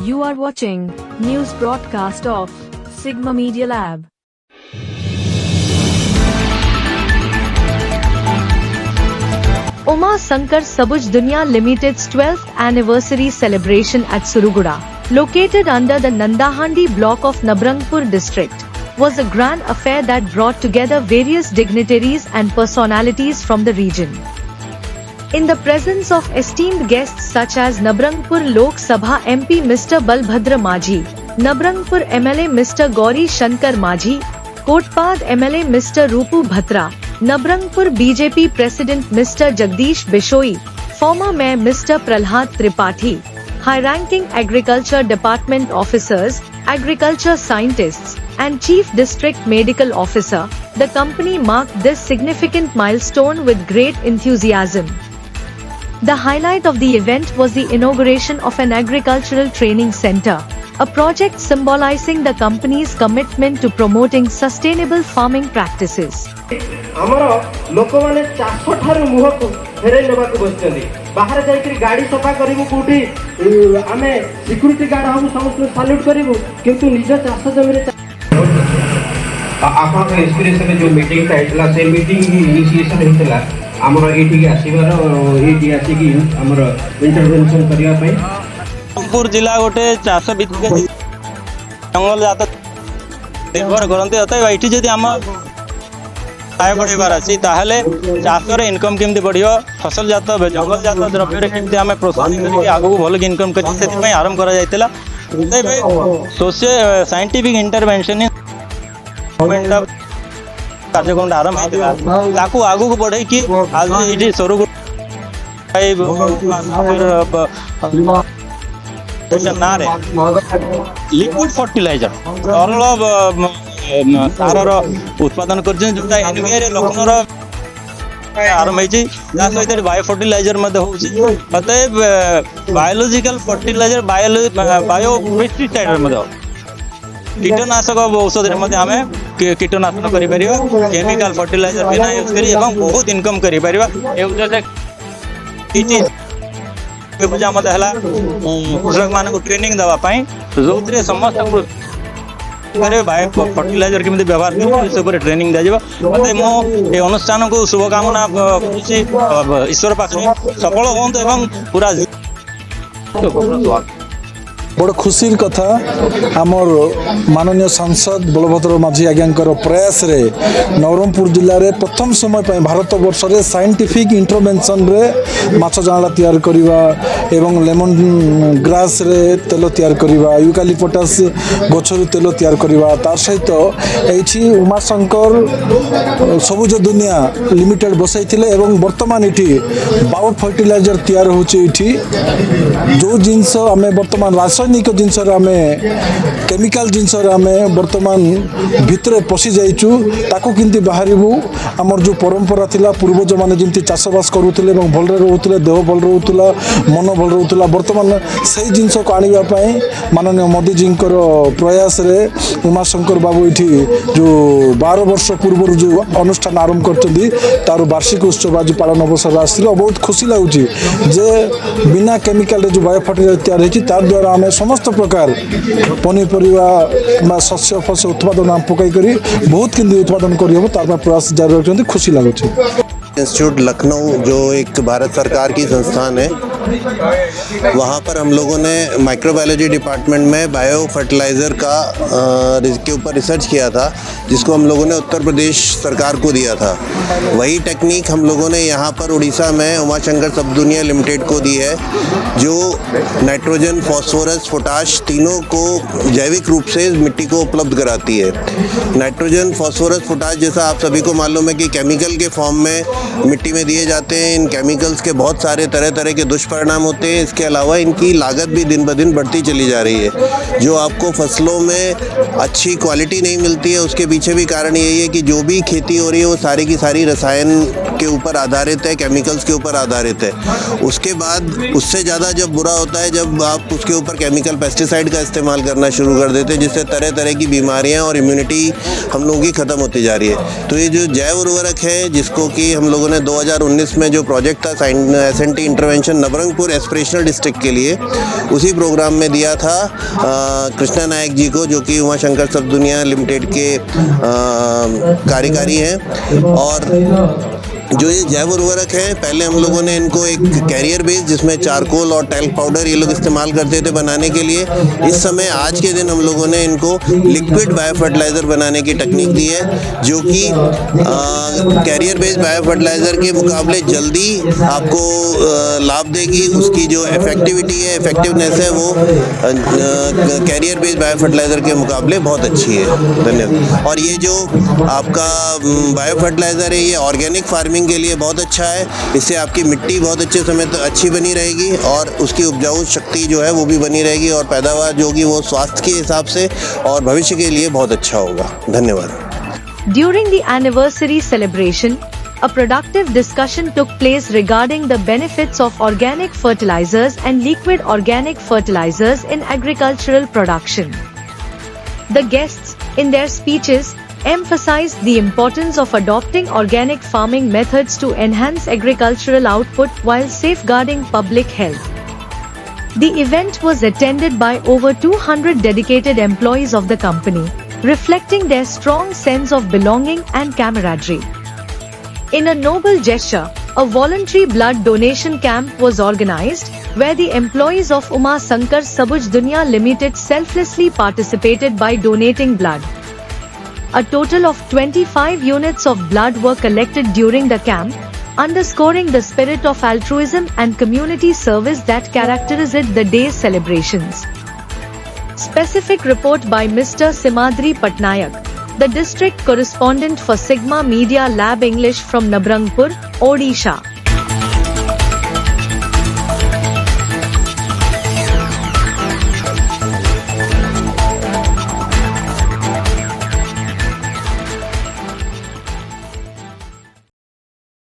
You are watching news broadcast of Sigma Media Lab. Uma Shankar Sabuj Dunya Limited's 12th anniversary celebration at Suruguda, located under the Nandahandi block of Nabrangpur district, was a grand affair that brought together various dignitaries and personalities from the region. In the presence of esteemed guests such as Nabrangpur Lok Sabha MP Mr. Balbhadra Majhi, Nabrangpur MLA Mr. Gauri Shankar Majhi, Kotpad MLA Mr. Rupu Bhatra, Nabrangpur BJP President Mr. Jagdish Bishoi, former Mayor Mr. Pralhad Tripathi, high-ranking Agriculture Department officers, agriculture scientists, and Chief District Medical Officer. The company marked this significant milestone with great enthusiasm. The highlight of the event was the inauguration of an agricultural training center, a project symbolizing the company's commitment to promoting sustainable farming practices. हमर लोक माने 400 ठार मुह को फेरे लेबा को बसचंदी बाहर जाई के गाड़ी सफा करिवु कोठी आमे सिक्युरिटी गार्ड हम समस्त सैल्यूट करिवु किंतु निज चाष जमी रे आपन इंस्पिरेशन जो मीटिंग काइतला से मीटिंग इनिशिएशन हेतला हमर एठी के आसीबार एठी आसी कि हमर इंटरवेंशन करिया पई रामपुर जिला गोटे चाष भित्तिक जंगल जात निर्भर करते अतः ये जदि आम आय बढ़ार अच्छी चाषर इनकम केमती बढ़ फसल जात जंगल जात द्रव्य केमती आम प्रोत्साहित करके आगू भल इनकम कर आरंभ कर साइंटिफिक इंटरवेंशन कार्यक्रम आरंभ होता आगू बढ़े कि आज ये सरुगुड़ा ना लिक्विड फर्टिलाइजर तरल सार उत्पादन कर लखनऊ आरंभ सहित बायो फर्टिलाइजर अतएव बायोलॉजिकल फर्टिलाइजर बायो पेस्टिसाइड कीटनाशक औषध आम कीटनाशक कर केमिकल फर्टिलाइजर बिना यूज कर बहुत इनकम कर पूजा मत है कृषक मान ट्रेनिंग देवाई जो समस्त बायो फर्टिलाइजर केमी व्यवहार कर ट्रेनिंग दिज्व मो अनुष्ठान को शुभकामना ईश्वर पाखे सफल हूँ पूरा बड़ खुशी कथा आमर माननीय सांसद बलभद्र माझी आज्ञाकर प्रयास रे नवरंगपुर जिले में प्रथम समय पर भारत वर्ष रे साइंटिफिक इंटरवेंशन रे माछ जांगला तैयार करिवा एवं लेमन ग्रास रे तेल तैयार करिवा यूकालिपटास गछरु तेल तैयार करिवा तार सहित एठी उमाशंकर सबुज दुनिया लिमिटेड बसैथिले एवं वर्तमान एठी बायो फर्टिलाइजर तैयार होची एठी जो जिंस आमे वर्तमान रासायनिक जिनस केमिकल जिनस बर्तमान भितर पशि जाइचु ताकू किंती बाहरबू आमर जो परंपरा थिला पूर्वज माने जिंती चाषबास करूथिले एवं भलरे रहउथिले देह भल रहउथिला मन भल रहउथिला वर्तमान सही जिनस को आनिबा पई माननीय मोदी जींकर प्रयास रे उमाशंकर बाबू इठी जो 12 वर्ष पूर्व जो अनुष्ठान आरंभ करचंदी तार वार्षिक उत्सव आज पालन अवसर आसिलो बहुत खुशी लागुची जे बिना केमिकल रे जो बायो फर्टिलाइजर तैयार हेची तार द्वारा आमे समस्त प्रकार पनीपरिया शस्य फस उत्पादन आम पकई करी बहुत किंतु उत्पादन करी तार प्रयास जारी रखते खुशी लगुच। इंस्टीट्यूट लखनऊ जो एक भारत सरकार की संस्थान है वहाँ पर हम लोगों ने माइक्रोबायोलॉजी डिपार्टमेंट में बायो फर्टिलाइज़र का के ऊपर रिसर्च किया था जिसको हम लोगों ने उत्तर प्रदेश सरकार को दिया था। वही टेक्निक हम लोगों ने यहाँ पर उड़ीसा में उमाशंकर सब दुनिया लिमिटेड को दी है जो नाइट्रोजन फॉस्फोरस पोटाश तीनों को जैविक रूप से मिट्टी को उपलब्ध कराती है। नाइट्रोजन फॉस्फोरस पोटाश जैसा आप सभी को मालूम है कि केमिकल के फॉर्म में मिट्टी में दिए जाते हैं। इन केमिकल्स के बहुत सारे तरह तरह के दुष्परिणाम होते हैं। इसके अलावा इनकी लागत भी दिन ब दिन बढ़ती चली जा रही है। जो आपको फसलों में अच्छी क्वालिटी नहीं मिलती है उसके पीछे भी कारण यही है कि जो भी खेती हो रही है वो सारी की सारी रसायन के ऊपर आधारित है, केमिकल्स के ऊपर आधारित है। उसके बाद उससे ज़्यादा जब बुरा होता है जब आप उसके ऊपर केमिकल पेस्टिसाइड का इस्तेमाल करना शुरू कर देते हैं जिससे तरह तरह की बीमारियाँ और इम्यूनिटी हम लोगों की ख़त्म होती जा रही है। तो ये जो जैव उर्वरक है जिसको कि हम हम लोगों ने 2019 में जो प्रोजेक्ट था SNT intervention Nabarangpur aspirational district के लिए, उसी प्रोग्राम में दिया था कृष्णा नायक जी को, जो कि उमा शंकर सब दुनिया लिमिटेड के कार्यकारी हैं। और जो ये जैव उर्वरक है, पहले हम लोगों ने इनको एक कैरियर बेस जिसमें चारकोल और टैल्क पाउडर ये लोग इस्तेमाल करते थे बनाने के लिए, इस समय आज के दिन हम लोगों ने इनको लिक्विड बायो फर्टिलाइज़र बनाने की टेक्निक दी है, जो कि कैरियर बेस बायो फर्टिलाइज़र के मुकाबले जल्दी आपको लाभ देगी। उसकी जो इफेक्टिविटी है, इफेक्टिवनेस है, वो कैरियर बेस बायो फर्टिलाइज़र के मुकाबले बहुत अच्छी है। धन्यवाद। और ये जो आपका बायो फर्टिलाइज़र है, ये ऑर्गेनिक फार्मिंग के लिए बहुत अच्छा है। इससे आपकी मिट्टी बहुत अच्छे समय तक अच्छी बनी रहेगी और उसकी उपजाऊ शक्ति जो है वो भी बनी रहेगी, और पैदावार जो होगी वो स्वास्थ्य के हिसाब से और भविष्य के लिए बहुत अच्छा होगा। धन्यवाद। During the anniversary celebration, a productive discussion took place regarding the benefits of organic fertilizers and liquid organic fertilizers in agricultural production. The guests, in their speeches, emphasized the importance of adopting organic farming methods to enhance agricultural output while safeguarding public health. The event was attended by over 200 dedicated employees of the company, reflecting their strong sense of belonging and camaraderie. In a noble gesture, a voluntary blood donation camp was organized, where the employees of Uma Shankar Sabuj Dunya Limited selflessly participated by donating blood. A total of 25 units of blood were collected during the camp, underscoring the spirit of altruism and community service that characterized the day's celebrations. Specific report by Mr. Simadri Patnayak, the district correspondent for Sigma Media Lab English from Nabrangpur, Odisha.